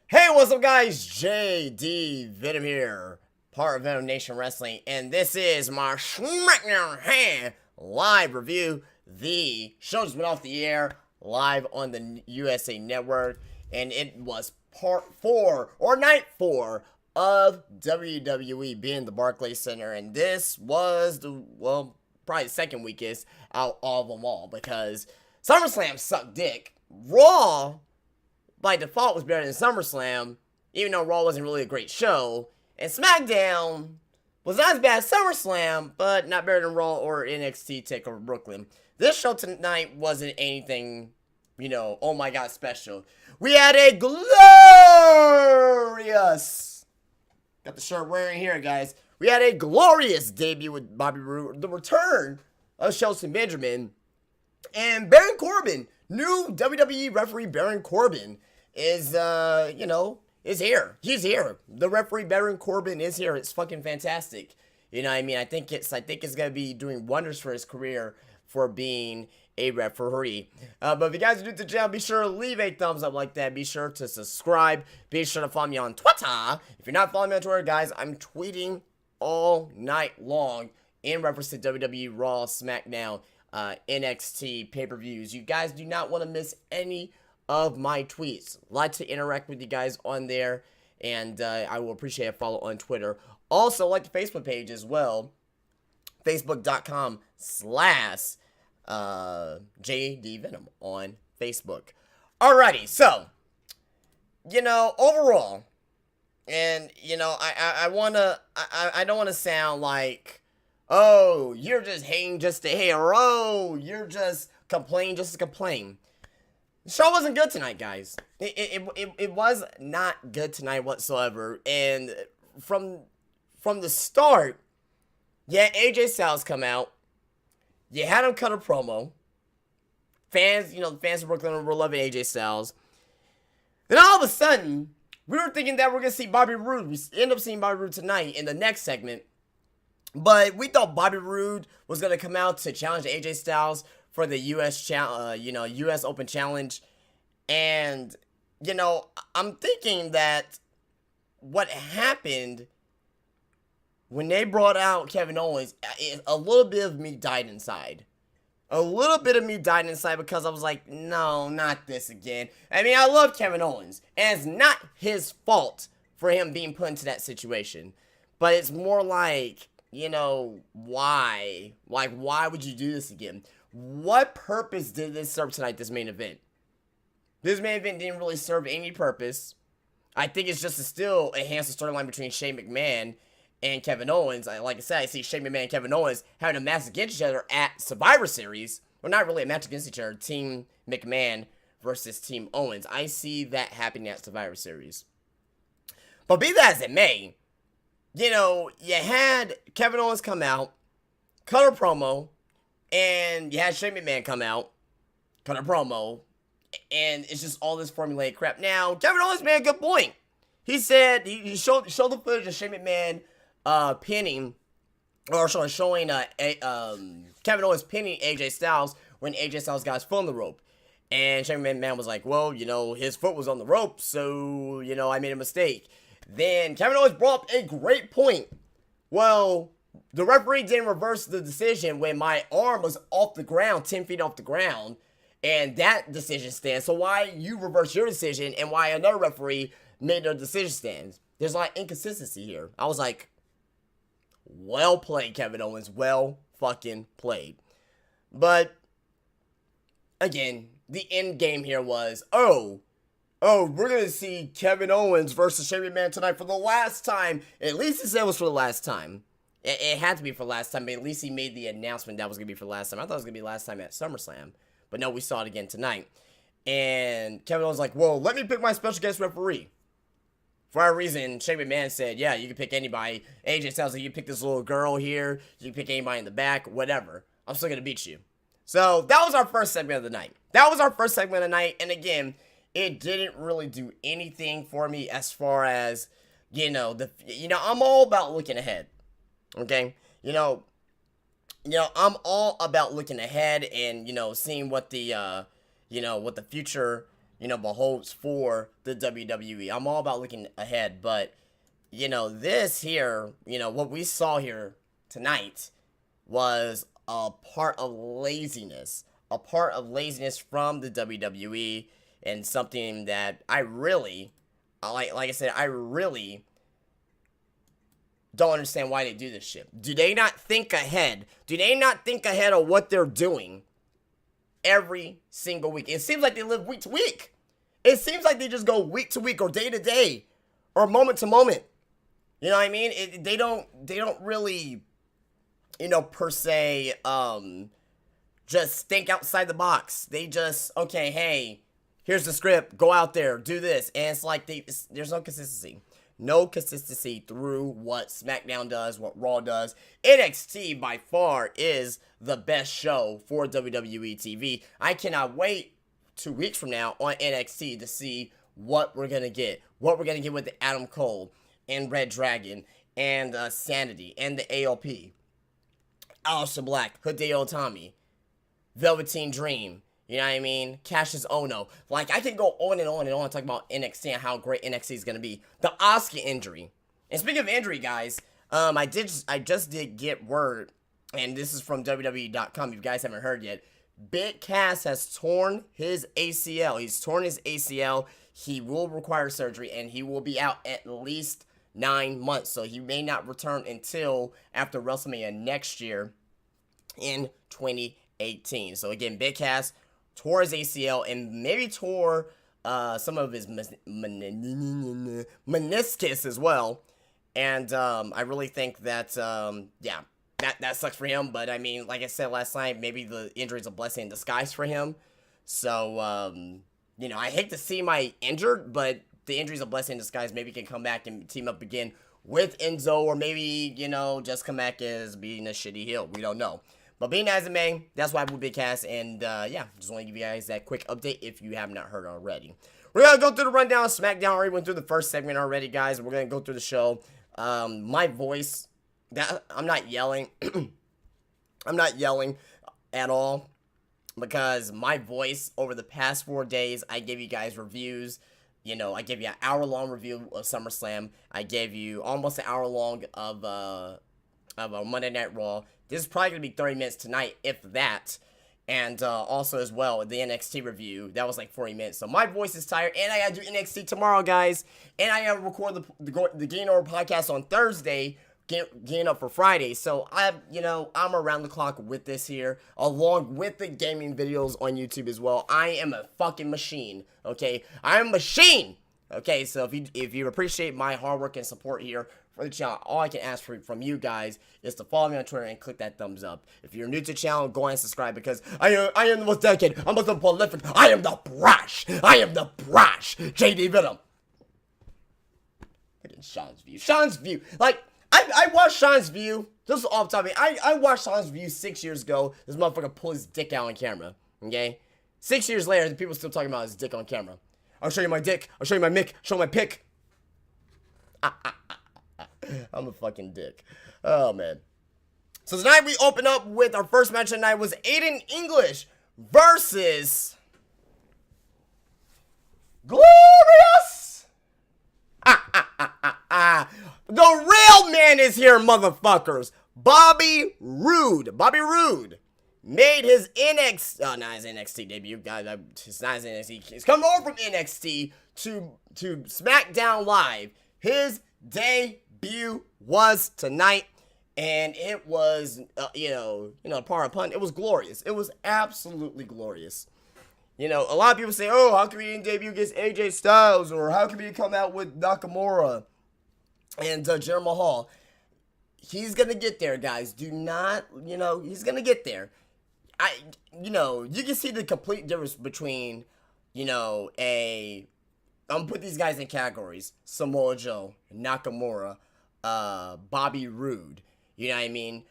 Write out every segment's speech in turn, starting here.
Hey, what's up, guys? JD Venom here, part of Venom Nation Wrestling, and this is my Smackdown live review. The show just went off the air live on the USA Network, and it was part 4 or night 4 of WWE being the Barclays Center, and this was probably the second weakest out of them all because SummerSlam sucked dick. Raw by default was better than SummerSlam, even though Raw wasn't really a great show. And SmackDown was not as bad as SummerSlam, but not better than Raw or NXT TakeOver Brooklyn. This show tonight wasn't anything, oh my god, special. We had a glorious, got the shirt wearing here, guys. We had a glorious debut with Bobby Roode, the return of Shelton Benjamin, and Baron Corbin. New WWE referee Baron Corbin is here. He's here. The referee Baron Corbin is here. It's fucking fantastic. You know what I mean? I think it's gonna be doing wonders for his career for being a referee. But if you guys are new to the channel, be sure to leave a thumbs up like that. Be sure to subscribe. Be sure to follow me on Twitter. If you're not following me on Twitter, guys, I'm tweeting all night long in reference to WWE Raw, SmackDown, NXT pay-per-views. You guys do not want to miss any of my tweets. Like to interact with you guys on there, and I will appreciate a follow on Twitter. Also, like the Facebook page as well, facebook.com/JDVenom on Facebook. Alrighty, so, overall, and, I don't want to sound like, oh, you're just hating just to hate, or oh, you're just complaining just to complain. The show wasn't good tonight, guys. It was not good tonight whatsoever. And from the start, you had AJ Styles come out. You had him cut a promo. Fans, the fans of Brooklyn were loving AJ Styles. Then all of a sudden, we were thinking that we're going to see Bobby Roode. We end up seeing Bobby Roode tonight in the next segment. But we thought Bobby Roode was going to come out to challenge AJ Styles for the US Open Challenge. And, I'm thinking that what happened when they brought out Kevin Owens, a little bit of me died inside. A little bit of me died inside because I was like, no, not this again. I mean, I love Kevin Owens, and it's not his fault for him being put into that situation. But it's more like, why? Like, why would you do this again? What purpose did this serve tonight, this main event? This main event didn't really serve any purpose. I think it's just to still enhance the storyline between Shane McMahon and Kevin Owens. Like I said, I see Shane McMahon and Kevin Owens having a match against each other at Survivor Series. Well, not really a match against each other. Team McMahon versus Team Owens. I see that happening at Survivor Series. But be that as it may, you had Kevin Owens come out, cut a promo, and you had Shane McMahon come out, cut a promo, and it's just all this formulaic crap. Now, Kevin Owens made a good point. He said, he showed the footage of Shane McMahon showing Kevin Owens pinning AJ Styles when AJ Styles got his foot on the rope. And Shane McMahon was like, well, his foot was on the rope, so, I made a mistake. Then Kevin Owens brought up a great point. Well, the referee didn't reverse the decision when my arm was off the ground, 10 feet off the ground, and that decision stands. So why you reverse your decision and why another referee made their decision stand? There's a lot of inconsistency here. I was like, well played, Kevin Owens. Well fucking played. But, again, the end game here was, oh, we're going to see Kevin Owens versus Shane McMahon tonight for the last time. At least he said it was for the last time. It had to be for the last time, but at least he made the announcement that was going to be for the last time. I thought it was going to be last time at SummerSlam. But no, we saw it again tonight. And Kevin Owens was like, well, let me pick my special guest referee. For a reason, Shane McMahon said, yeah, you can pick anybody. AJ Styles like, you pick this little girl here. You can pick anybody in the back, whatever. I'm still going to beat you. So that was our first segment of the night. And again, it didn't really do anything for me as far as, I'm all about looking ahead. Okay? I'm all about looking ahead and, seeing what the, what the future beholds for the WWE. I'm all about looking ahead, but, this here, what we saw here tonight was a part of laziness. A part of laziness from the WWE, and something that I really, like I said, I really don't understand why they do this shit. Do they not think ahead? Do they not think ahead of what they're doing every single week? It seems like they live week to week. It seems like they just go week to week or day to day or moment to moment. You know what I mean? They don't really, per se, just think outside the box. They just, okay, hey, here's the script, go out there, do this. And it's like there's no consistency. No consistency through what SmackDown does, what Raw does. NXT by far is the best show for WWE TV. I cannot wait 2 weeks from now on NXT to see what we're going to get. What we're going to get with Adam Cole and Red Dragon and Sanity and the ALP. Aleister Black, Hideo Itami, Velveteen Dream. You know what I mean? Cassius Ohno. Like, I can go on and on and on talking about NXT and how great NXT is going to be. The Asuka injury. And speaking of injury, guys, I just did get word, and this is from WWE.com if you guys haven't heard yet. Big Cass has torn his ACL. He's torn his ACL. He will require surgery, and he will be out at least 9 months. So he may not return until after WrestleMania next year in 2018. So again, Big Cass tore his ACL and maybe tore some of his meniscus as well. And I really think that, that sucks for him. But I mean, like I said last night, maybe the injury is a blessing in disguise for him. So, I hate to see my injured, but the injury is a blessing in disguise. Maybe he can come back and team up again with Enzo, or maybe, just come back as being a shitty heel. We don't know. But being as a man, that's why we're Big Cass, and just want to give you guys that quick update if you have not heard already. We're going to go through the rundown of SmackDown. Already went through the first segment already, guys. We're going to go through the show. My voice, I'm not yelling. I'm not yelling at all, because my voice over the past 4 days, I gave you guys reviews. I gave you an hour-long review of SummerSlam. I gave you almost an hour-long of a Monday Night Raw. This is probably going to be 30 minutes tonight, if that. And also as well, the NXT review, that was like 40 minutes. So my voice is tired, and I got to do NXT tomorrow, guys. And I got to record the Getting Over podcast on Thursday, getting up for Friday. So I'm around the clock with this here, along with the gaming videos on YouTube as well. I am a fucking machine, okay? I am a machine, okay? So if you appreciate my hard work and support here for the channel, all I can ask from you guys is to follow me on Twitter and click that thumbs up. If you're new to the channel, go ahead and subscribe, because I am the most dedicated, I'm the most prolific, I am the brash, JD Venom. Look at Sean's View. Like, I watched Sean's View, this is off topic, I watched Sean's View 6 years ago. This motherfucker pulled his dick out on camera, okay? 6 years later, people still talking about his dick on camera. I'll show you my dick, I'll show you my mic, show my pic. I'm a fucking dick. Oh, man. So tonight we open up with our first match of the night was Aiden English versus Glorious. The real man is here, motherfuckers. Bobby Roode made his NXT debut. It's not his NXT. He's coming over from NXT to SmackDown Live. His debut was tonight, and it was, part of pun, it was glorious. It was absolutely glorious. A lot of people say, oh, how come he didn't debut against AJ Styles, or how come he come out with Nakamura and Jinder Mahal? He's gonna get there, guys. Do not, he's gonna get there. You can see the complete difference between, I'm gonna put these guys in categories: Samoa Joe, Nakamura, Bobby Roode, you know what I mean?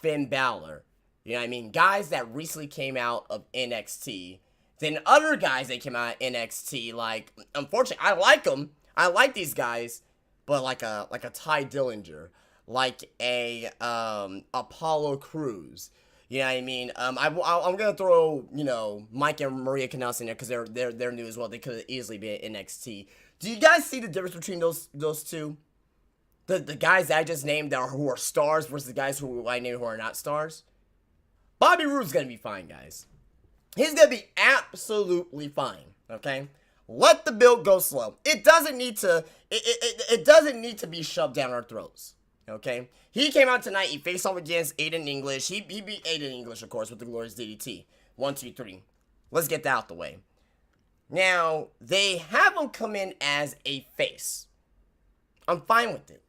Finn Balor, you know what I mean? Guys that recently came out of NXT. Then other guys that came out of NXT, like, unfortunately, I like them. I like these guys, but like a Ty Dillinger, like a Apollo Crews, You know what I mean? I'm gonna throw, you know, Mike and Maria Kanellis in there because they're new as well. They could easily be in NXT. Do you guys see the difference between those two? The guys that I just named who are stars versus the guys who I named who are not stars. Bobby Roode's gonna be fine, guys. He's gonna be absolutely fine. Okay, let the build go slow. It doesn't need to. It doesn't need to be shoved down our throats. Okay, he came out tonight. He faced off against Aiden English. He beat Aiden English, of course, with the Glorious DDT. 1, 2, 3. Let's get that out the way. Now they have him come in as a face. I'm fine with it.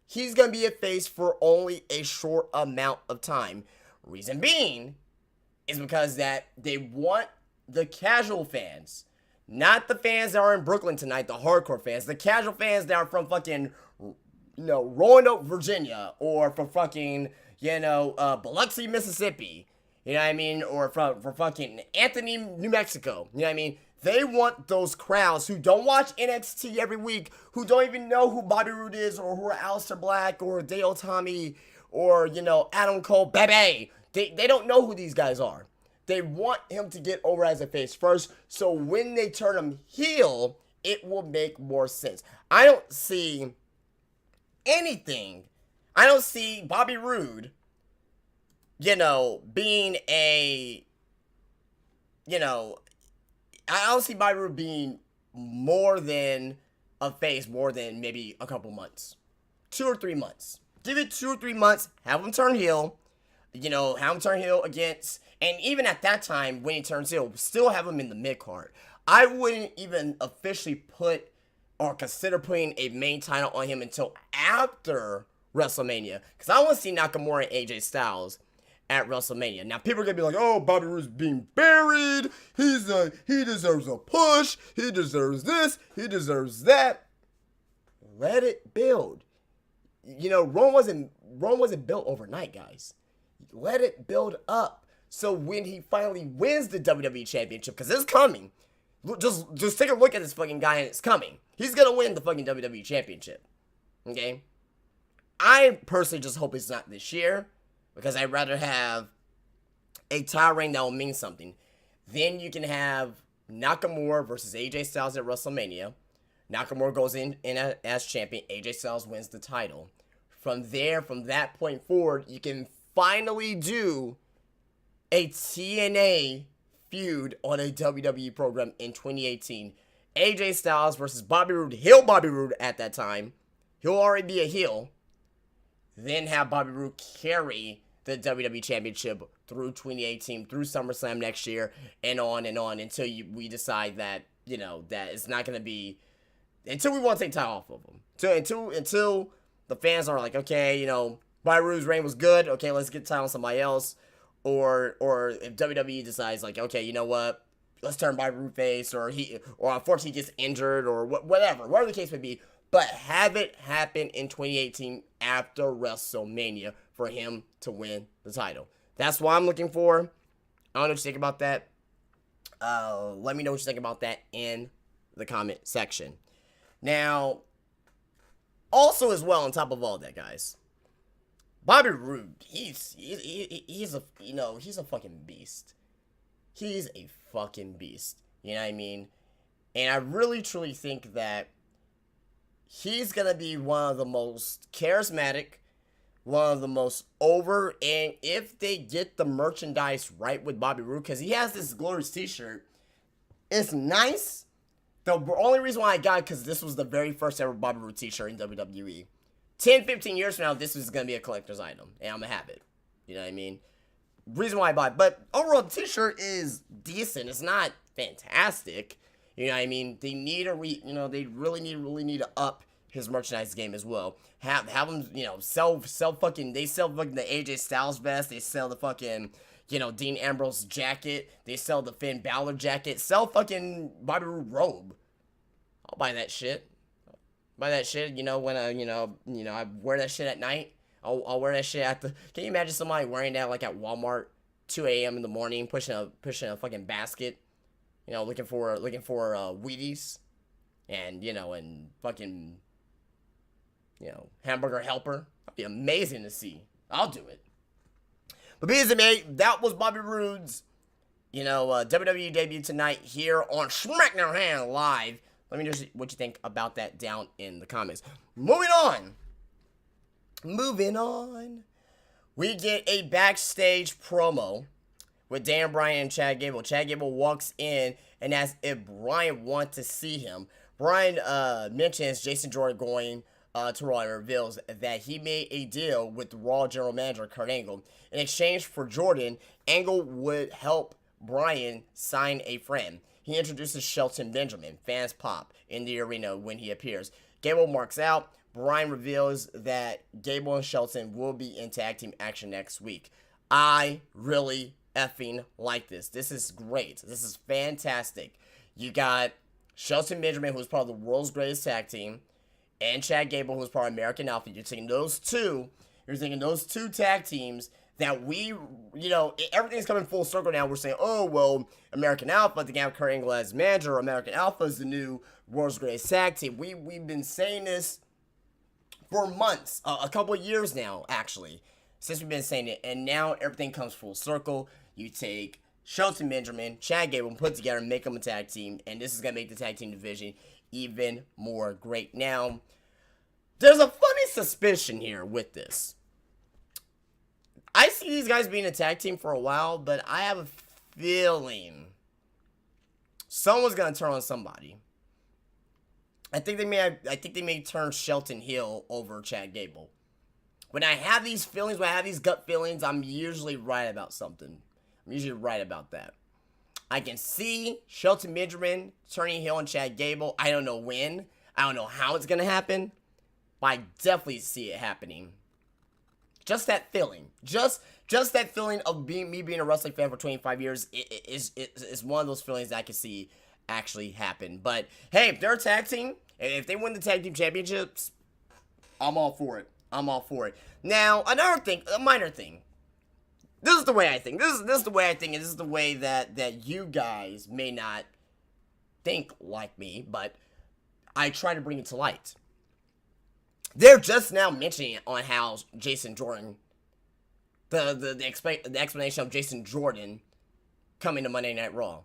He's going to be a face for only a short amount of time. Reason being is because that they want the casual fans, not the fans that are in Brooklyn tonight, the hardcore fans, the casual fans that are from fucking, you know, Roanoke, Virginia, or from fucking, you know, Biloxi, Mississippi, you know what I mean, or from fucking Anthony, New Mexico, you know what I mean. They want those crowds who don't watch NXT every week, who don't even know who Bobby Roode is, or who are Aleister Black, or Dale Tommy, or, you know, Adam Cole, baby. They don't know who these guys are. They want him to get over as a face first, so when they turn him heel, it will make more sense. I don't see anything. I don't see Bobby Roode, you know, being a, you know, I don't see Bobby Roode being more than a face, more than maybe a couple months. 2 or 3 months. Give it 2 or 3 months, have him turn heel, you know, have him turn heel against, and even at that time, when he turns heel, still have him in the mid-card. I wouldn't even officially put or consider putting a main title on him until after WrestleMania, because I want to see Nakamura and AJ Styles at WrestleMania. Now, people are going to be like, oh, Bobby Roode's being buried. He deserves a push. He deserves this. He deserves that. Let it build. You know, Rome wasn't built overnight, guys. Let it build up. So when he finally wins the WWE Championship, because it's coming. Just take a look at this fucking guy and it's coming. He's going to win the fucking WWE Championship. Okay? I personally just hope it's not this year, because I'd rather have a title reign that will mean something. Then you can have Nakamura versus AJ Styles at WrestleMania. Nakamura goes in as champion. AJ Styles wins the title. From there, from that point forward, you can finally do a TNA feud on a WWE program in 2018. AJ Styles versus Bobby Roode. Heel Bobby Roode at that time. He'll already be a heel. Then have Bobby Roode carry the WWE Championship through 2018, through SummerSlam next year, and on until we decide that, you know, that it's not going to be, until we want to take time off of them. Until the fans are like, okay, you know, Bobby Roode's reign was good, okay, let's get time on somebody else. Or if WWE decides, like, okay, you know what, let's turn Bobby Roode face, or unfortunately he gets injured, or whatever the case may be. But have it happen in 2018 after WrestleMania for him to win the title. That's what I'm looking for. I don't know what you think about that. Let me know what you think about that in the comment section. Now, also as well, on top of all that, guys, Bobby Roode, he's a fucking beast. He's a fucking beast. You know what I mean? And I really truly think that he's going to be one of the most charismatic, one of the most over, and if they get the merchandise right with Bobby Roode, because he has this Glorious t-shirt, it's nice. The only reason why I got it, because this was the very first ever Bobby Roode t-shirt in WWE. 10, 15 years from now, this is going to be a collector's item, and I'm going to have it. You know what I mean? Reason why I bought it. But overall, the t-shirt is decent. It's not fantastic. You know what I mean? They need they really need to up his merchandise game as well. Have them, you know, sell fucking the AJ Styles vest. They sell the fucking, you know, Dean Ambrose jacket. They sell the Finn Balor jacket. Sell fucking Bobby Roode robe. I'll buy that shit. Buy that shit, you know, when I wear that shit at night. I'll wear that shit at the. Can you imagine somebody wearing that like at Walmart, 2 a.m. in the morning, pushing a fucking basket, you know, looking for Wheaties, and and fucking, hamburger helper. That'd be amazing to see. I'll do it. But BSMA, that was Bobby Roode's, WWE debut tonight here on Smackdown Live. Let me know what you think about that down in the comments. Moving on. We get a backstage promo with Dan Bryan and Chad Gable. Chad Gable walks in and asks if Bryan wants to see him. Bryan mentions Jason Jordan going to Raw and reveals that he made a deal with Raw General Manager Kurt Angle. In exchange for Jordan, Angle would help Bryan sign a friend. He introduces Shelton Benjamin. Fans pop in the arena when he appears. Gable marks out. Bryan reveals that Gable and Shelton will be in tag team action next week. I really effing like this. This is great. This is fantastic. You got Shelton Benjamin, who's part of the world's greatest tag team, and Chad Gable, who's part of American Alpha. You're taking those two tag teams that everything's coming full circle now. We're saying, oh, well, American Alpha, they have Kurt Angle as manager. American Alpha is the new world's greatest tag team. We've been saying this for months, a couple of years now, actually, since we've been saying it, and now everything comes full circle. You take Shelton Benjamin, Chad Gable, and put together and make them a tag team, and this is going to make the tag team division even more great. Now, there's a funny suspicion here with this. I see these guys being a tag team for a while, but I have a feeling someone's going to turn on somebody. I think they may turn Shelton heel over Chad Gable. When I have these feelings, when I have these gut feelings, I'm usually right about something. I'm usually right about that. I can see Shelton Benjamin turning heel on Chad Gable. I don't know when. I don't know how it's going to happen. But I definitely see it happening. Just that feeling. Just that feeling of me being a wrestling fan for 25 years is one of those feelings that I can see actually happen. But, hey, if they're a tag team, if they win the tag team championships, I'm all for it. I'm all for it. Now, another thing, a minor thing. This is the way I think. This is the way I think, and this is the way that you guys may not think like me, but I try to bring it to light. They're just now mentioning on how Jason Jordan, the explanation of Jason Jordan coming to Monday Night Raw.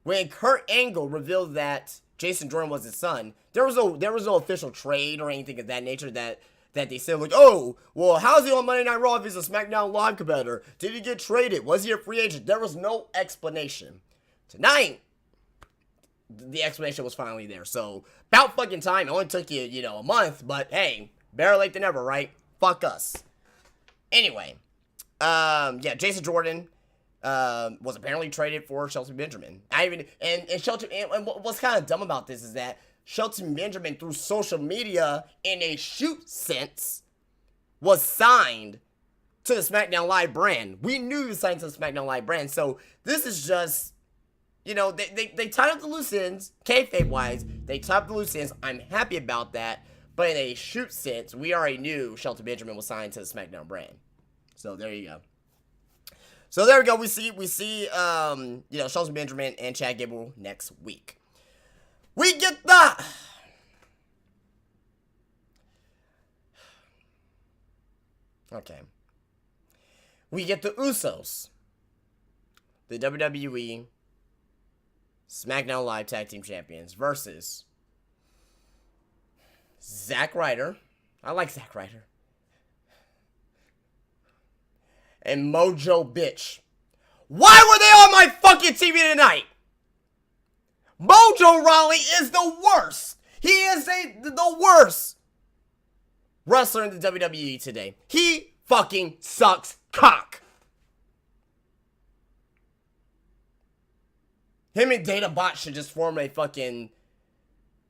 When Kurt Angle revealed that Jason Jordan was his son, there was no official trade or anything of that nature that they said, like, oh, well, how's he on Monday Night Raw if he's a SmackDown Live competitor? Did he get traded? Was he a free agent? There was no explanation. Tonight, the explanation was finally there. So, about fucking time. It only took you, a month, but hey, better late than never, right? Fuck us. Anyway, Jason Jordan was apparently traded for Shelton Benjamin. And what's kind of dumb about this is that Shelton Benjamin, through social media, in a shoot sense, was signed to the SmackDown Live brand. We knew he was signed to the SmackDown Live brand. So this is just, they tied up the loose ends, kayfabe-wise. They tied up the loose ends. I'm happy about that. But in a shoot sense, we already knew Shelton Benjamin was signed to the SmackDown brand. So there you go. So there we go. We see Shelton Benjamin and Chad Gable next week. We get the We get the Usos, the WWE Smackdown Live Tag Team Champions, versus Zack Ryder. I like Zack Ryder. And Mojo Bitch. Why were they on my fucking TV tonight? Mojo Rawley is the worst. He is the worst wrestler in the WWE today. He fucking sucks cock. Him and Data Bot should just form a fucking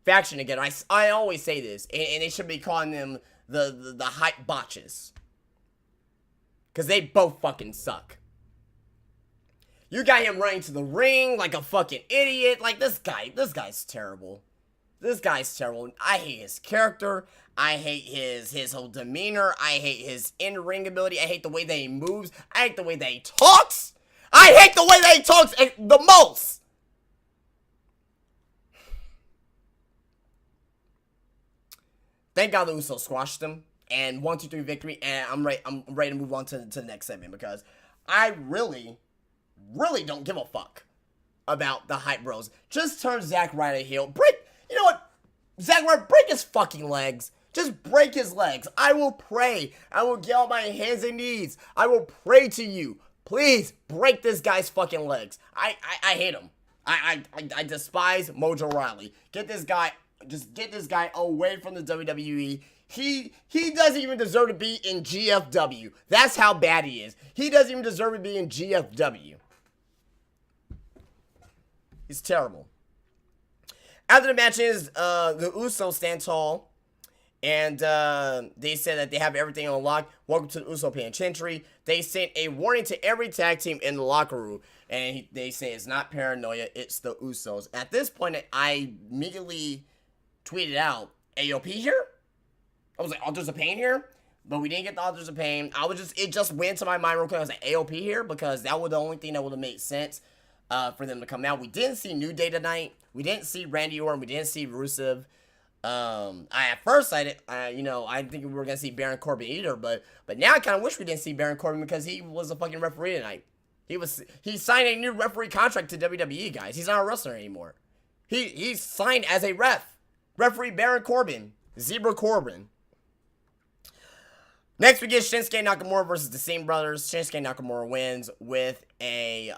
faction together. I always say this, and they should be calling them the Hype Botches. Because they both fucking suck. You got him running to the ring like a fucking idiot. Like, this guy's terrible. This guy's terrible. I hate his character. I hate his whole demeanor. I hate his in-ring ability. I hate the way that he moves. I hate the way that he talks. I hate the way that he talks the most. Thank God the Usos squashed him. and 1-2-3 victory, and I'm ready to move on to the next segment, because I really don't give a fuck about the hype bros. Just turn Zack Ryder heel. You know what? Zack Ryder, break his fucking legs. Just break his legs. I will pray. I will get on my hands and knees. I will pray to you. Please break this guy's fucking legs. I hate him. I despise Mojo Rawley. Get this guy away from the WWE. He doesn't even deserve to be in GFW. That's how bad he is. He doesn't even deserve to be in GFW. He's terrible. After the matches, the Usos stand tall, and they said that they have everything on lock. Welcome to the Uso Penitentiary. They sent a warning to every tag team in the locker room, and they say it's not paranoia, it's the Usos. At this point, I immediately tweeted out, AOP here? I was like, Authors of Pain here? But we didn't get the Authors of Pain. It just went to my mind real quick. I was like, AOP here? Because that was the only thing that would have made sense for them to come out. We didn't see New Day tonight. We didn't see Randy Orton. We didn't see Rusev. At first I think we were gonna see Baron Corbin either, but now I kind of wish we didn't see Baron Corbin, because he was a fucking referee tonight. He signed a new referee contract to WWE, guys. He's not a wrestler anymore. He's signed as a referee Baron Corbin, Zebra Corbin. Next, we get Shinsuke Nakamura versus the Singh brothers. Shinsuke Nakamura wins with a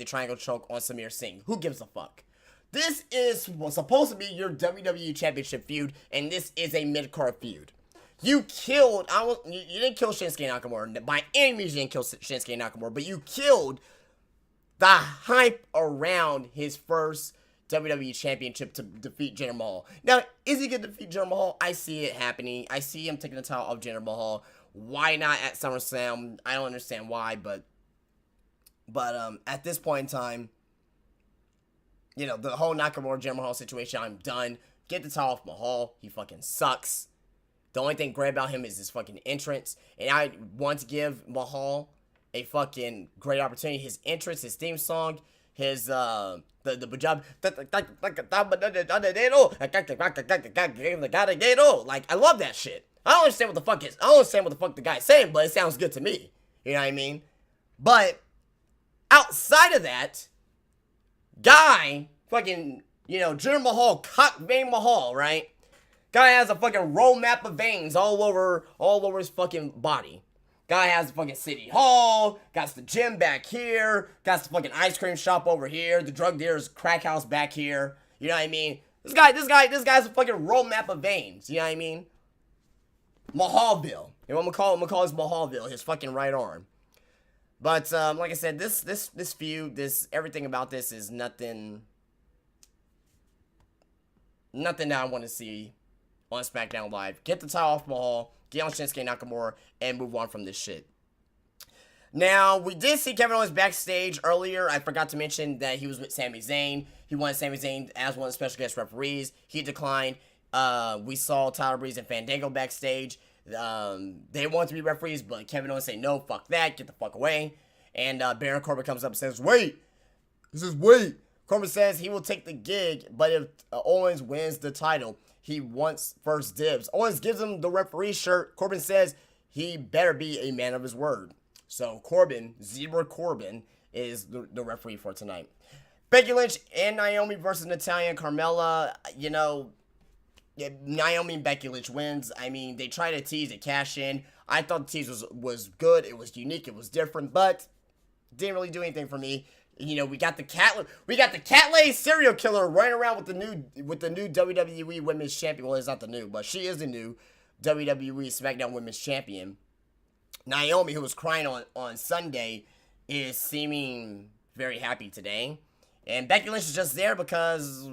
triangle choke on Samir Singh. Who gives a fuck? This is supposed to be your WWE Championship feud, and this is a mid-card feud. You didn't kill Shinsuke Nakamura. By any means, you didn't kill Shinsuke Nakamura, but you killed the hype around his first WWE Championship to defeat Jinder Mahal. Now, is he going to defeat Jinder Mahal? I see it happening. I see him taking the title off Jinder Mahal. Why not at SummerSlam? I don't understand why, but at this point in time, the whole Nakamura Jinder Mahal situation, I'm done. Get the title off Mahal. He fucking sucks. The only thing great about him is his fucking entrance, and I want to give Mahal a fucking great opportunity. His entrance, his theme song, his the job, like, I love that shit. I don't understand what the fuck the guy's saying, but it sounds good to me. You know what I mean? But outside of that, guy, fucking, Jinder Mahal, cock vein Mahal, right? Guy has a fucking road map of veins all over his fucking body. Guy has the fucking City Hall, got the gym back here, got the fucking ice cream shop over here, the drug dealer's crack house back here. You know what I mean? This guy's a fucking road map of veins. You know what I mean? Mahalville. You know what I'm gonna call his Mahalville, his fucking right arm. But like I said, this feud, everything about this is nothing that I want to see on SmackDown Live. Get the title off Mahal, get on Shinsuke Nakamura, and move on from this shit. Now, we did see Kevin Owens backstage earlier. I forgot to mention that he was with Sami Zayn. He wanted Sami Zayn as one of the special guest referees. He declined. We saw Tyler Breeze and Fandango backstage. They wanted to be referees, but Kevin Owens said, no, fuck that, get the fuck away. And Baron Corbin comes up and says, wait. Corbin says he will take the gig, but if Owens wins the title, he wants first dibs. Owens gives him the referee shirt. Corbin says he better be a man of his word. So Corbin, Zebra Corbin, is the referee for tonight. Becky Lynch and Naomi versus Natalya and Carmella. Naomi and Becky Lynch wins. I mean, they tried to tease a cash in. I thought the tease was good. It was unique. It was different, but didn't really do anything for me. We got the cat-laid serial killer running around with the new WWE Women's Champion. Well, it's not the new, but she is the new WWE Smackdown Women's Champion. Naomi, who was crying on Sunday, is seeming very happy today. And Becky Lynch is just there because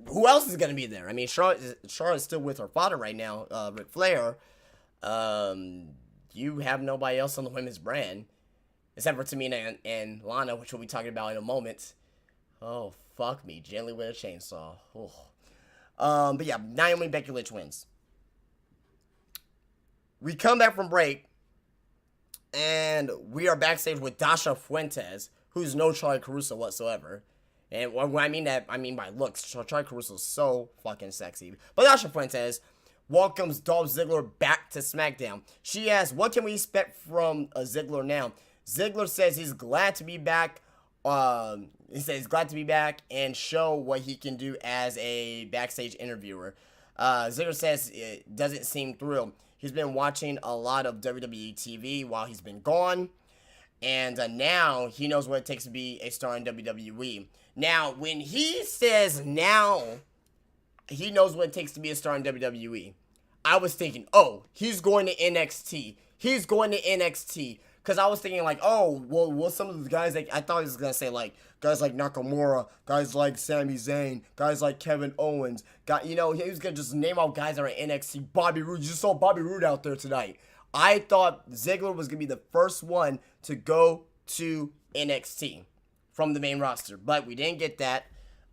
who else is going to be there? I mean, Charlotte's still with her father right now, Ric Flair. You have nobody else on the women's brand, except for Tamina and Lana, which we'll be talking about in a moment. Oh, fuck me. Gently with a chainsaw. Oh. But yeah, Naomi and Becky Lynch wins. We come back from break, and we are backstage with Dasha Fuentes, who's no Charlie Caruso whatsoever. And when I mean by looks, Charlie Caruso is so fucking sexy. But Dasha Fuentes welcomes Dolph Ziggler back to SmackDown. She asks, what can we expect from Ziggler now? Ziggler says he's glad to be back. He says he's glad to be back and show what he can do as a backstage interviewer. Ziggler says it doesn't seem thrilled. He's been watching a lot of WWE TV while he's been gone. And now he knows what it takes to be a star in WWE. Now, when he says now he knows what it takes to be a star in WWE, I was thinking, oh, he's going to NXT. He's going to NXT. Because I was thinking, like, oh, well, some of the guys, like, I thought he was going to say, like, guys like Nakamura, guys like Sami Zayn, guys like Kevin Owens. He was going to just name out guys that are in NXT. Bobby Roode. You just saw Bobby Roode out there tonight. I thought Ziggler was going to be the first one to go to NXT from the main roster. But we didn't get that.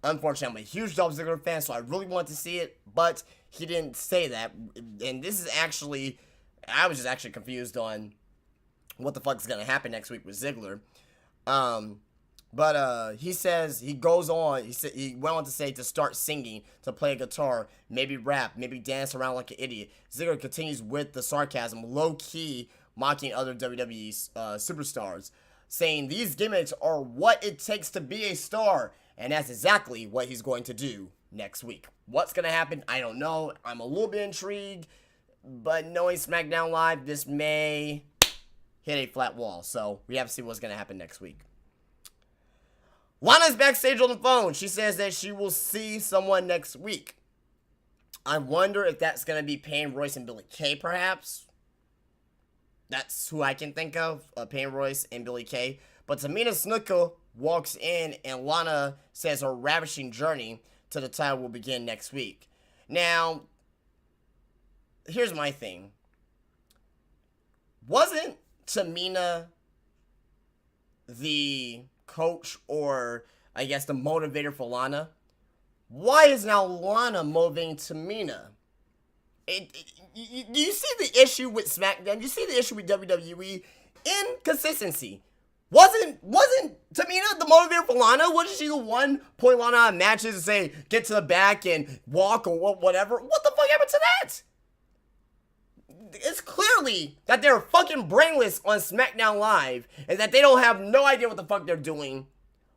Unfortunately, I'm a huge Dolph Ziggler fan, so I really wanted to see it. But he didn't say that. And this is actually, I was just actually confused on what the fuck is going to happen next week with Ziggler. But he says, he goes on, he went on to say to start singing, to play a guitar, maybe rap, maybe dance around like an idiot. Ziggler continues with the sarcasm, low-key mocking other WWE superstars, saying these gimmicks are what it takes to be a star, and that's exactly what he's going to do next week. What's going to happen? I don't know. I'm a little bit intrigued, but knowing SmackDown Live, this may hit a flat wall, so we have to see what's going to happen next week. Lana's backstage on the phone. She says that she will see someone next week. I wonder if that's going to be Payne Royce and Billy Kay, perhaps. That's who I can think of, Payne Royce and Billy Kay. But Tamina Snuka walks in, and Lana says her ravishing journey to the title will begin next week. Now, here's my thing. Wasn't Tamina the coach, or I guess the motivator for Lana? Why is now Lana motivating Tamina? Do you see the issue with SmackDown? You see the issue with WWE? Inconsistency. Wasn't Tamina the motivator for Lana? Wasn't she the one putting Lana on matches and say, get to the back and walk or whatever? What the fuck happened to that? It's clearly that they're fucking brainless on SmackDown Live and that they don't have no idea what the fuck they're doing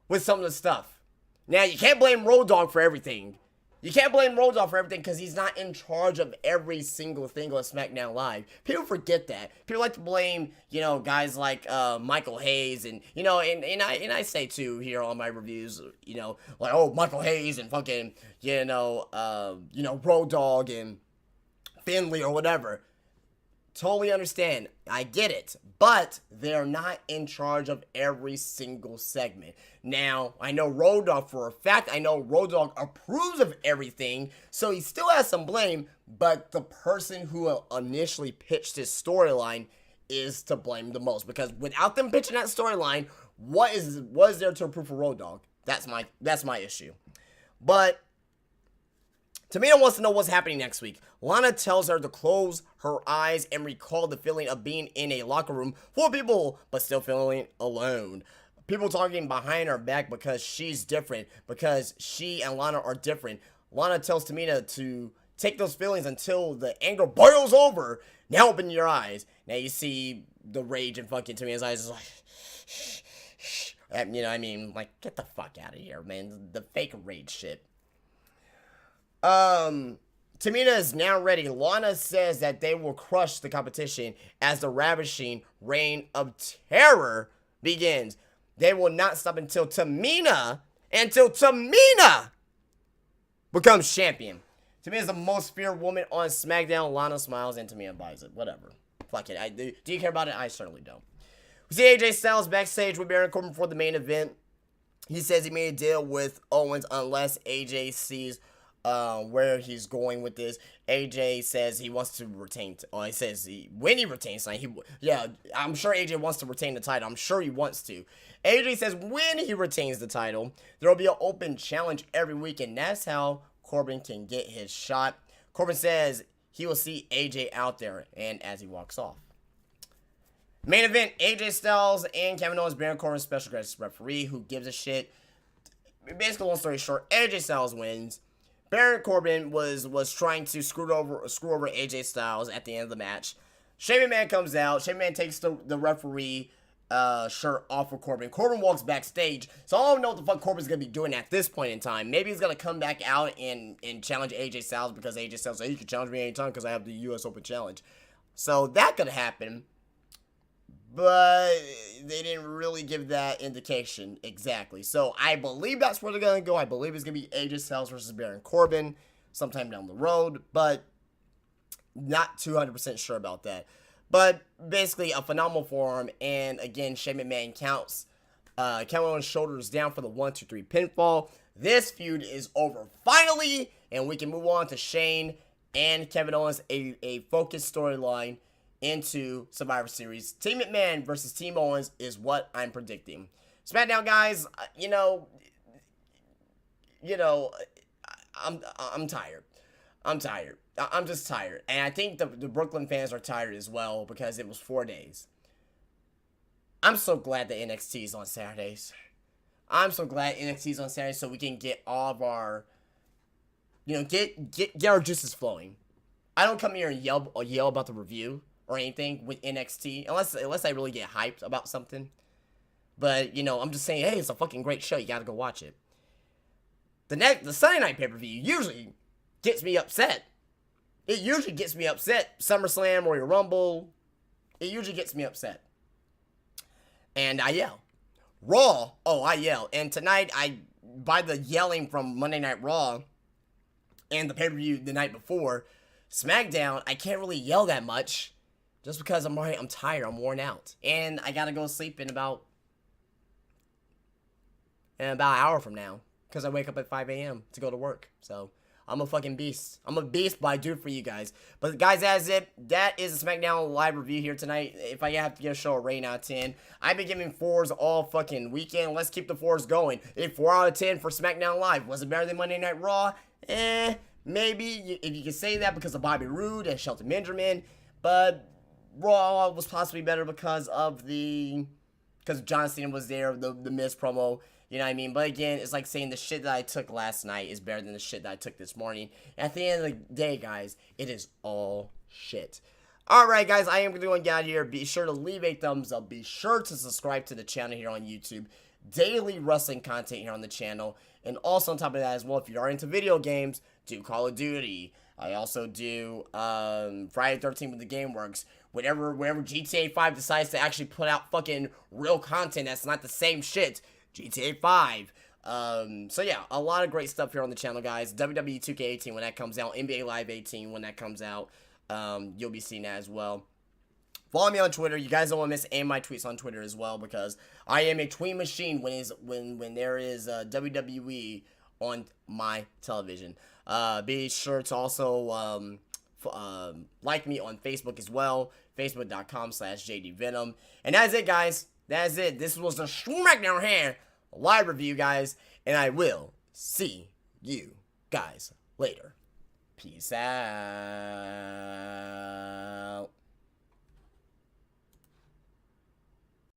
with some of the stuff. Now, you can't blame Road Dogg for everything. You can't blame Road Dogg for everything because he's not in charge of every single thing on SmackDown Live. People forget that. People like to blame, guys like Michael Hayes and, and I say too here on my reviews, like, oh, Michael Hayes and fucking, Road Dogg and Finley or whatever. Totally understand. I get it. But they're not in charge of every single segment. Now, I know Road Dogg for a fact. I know Road Dogg approves of everything. So he still has some blame. But the person who initially pitched this storyline is to blame the most. Because without them pitching that storyline, what is there to approve for Road Dogg? That's my issue. But Tamina wants to know what's happening next week. Lana tells her to close her eyes and recall the feeling of being in a locker room full of people, but still feeling alone. People talking behind her back because she's different, because she and Lana are different. Lana tells Tamina to take those feelings until the anger boils over. Now open your eyes. Now you see the rage in fucking Tamina's eyes. Is like, like, get the fuck out of here, man. The fake rage shit. Tamina is now ready. Lana says that they will crush the competition as the ravishing reign of terror begins. They will not stop until Tamina becomes champion. Tamina is the most feared woman on SmackDown. Lana smiles and Tamina buys it. Whatever. Fuck it. Do you care about it? I certainly don't. We see AJ Styles backstage with Baron Corbin for the main event. He says he made a deal with Owens unless AJ sees where he's going with this. AJ says he wants to retain. He says when he retains, I'm sure AJ wants to retain the title. I'm sure he wants to. AJ says when he retains the title, there will be an open challenge every week, and that's how Corbin can get his shot. Corbin says he will see AJ out there, and as he walks off. Main event: AJ Styles and Kevin Owens, Baron Corbin, special guest referee. Who gives a shit? Basically, long story short, AJ Styles wins. Baron Corbin was trying to screw over AJ Styles at the end of the match. Shane McMahon comes out. Shane McMahon takes the referee shirt off of Corbin. Corbin walks backstage. So I don't know what the fuck Corbin's going to be doing at this point in time. Maybe he's going to come back out and challenge AJ Styles because AJ Styles said, you can challenge me anytime because I have the US Open Challenge. So that could happen. But they didn't really give that indication exactly. So I believe that's where they're going to go. I believe it's going to be AJ Styles versus Baron Corbin sometime down the road. But not 200% sure about that. But basically a phenomenal forearm. And again, Shane McMahon counts Kevin Owens' shoulders down for the 1-2-3 pinfall. This feud is over finally. And we can move on to Shane and Kevin Owens, a focused storyline into Survivor Series. Team McMahon versus Team Owens is what I'm predicting. SmackDown, guys, I'm tired. I'm just tired. And I think the Brooklyn fans are tired as well because it was 4 days. I'm so glad that NXT is on Saturdays. I'm so glad NXT is on Saturdays so we can get all of our, get our juices flowing. I don't come here and yell about the review or anything with NXT, unless I really get hyped about something. But, I'm just saying, hey, it's a fucking great show. You gotta go watch it. The Sunday night pay-per-view usually gets me upset. It usually gets me upset. SummerSlam, Royal Rumble. It usually gets me upset. And I yell. Raw, I yell. And tonight, by the yelling from Monday Night Raw and the pay-per-view the night before, SmackDown, I can't really yell that much. Just because I'm tired, I'm worn out. And I gotta go to sleep in about an hour from now. Because I wake up at 5 a.m. to go to work. So, I'm a fucking beast. I'm a beast, but I do it for you guys. But guys, that's it. That is a SmackDown live review here tonight. If I have to give a show a rating out of 10, I've been giving 4s all fucking weekend. Let's keep the 4s going. 4 out of 10 for SmackDown Live. Was it better than Monday Night Raw? Maybe. If you can say that because of Bobby Roode and Shelton Benjamin. But Raw was possibly better because John Cena was there, the Miz promo, you know what I mean? But again, it's like saying the shit that I took last night is better than the shit that I took this morning. And at the end of the day, guys, it is all shit. Alright, guys, I am going to get out of here. Be sure to leave a thumbs up. Be sure to subscribe to the channel here on YouTube. Daily wrestling content here on the channel. And also on top of that as well, if you are into video games, do Call of Duty. I also do Friday the 13th with the Game Works. Whenever GTA 5 decides to actually put out fucking real content that's not the same shit, GTA 5. So yeah, a lot of great stuff here on the channel, guys. WWE 2K18 when that comes out. NBA Live 18 when that comes out. You'll be seeing that as well. Follow me on Twitter. You guys don't want to miss any of my tweets on Twitter as well because I am a tweet machine when there is WWE on my television. Be sure to also like me on Facebook as well. Facebook.com/JDVenom. And that's it, guys. That's it. This was the SmackDown here live review, guys. And I will see you guys later. Peace out.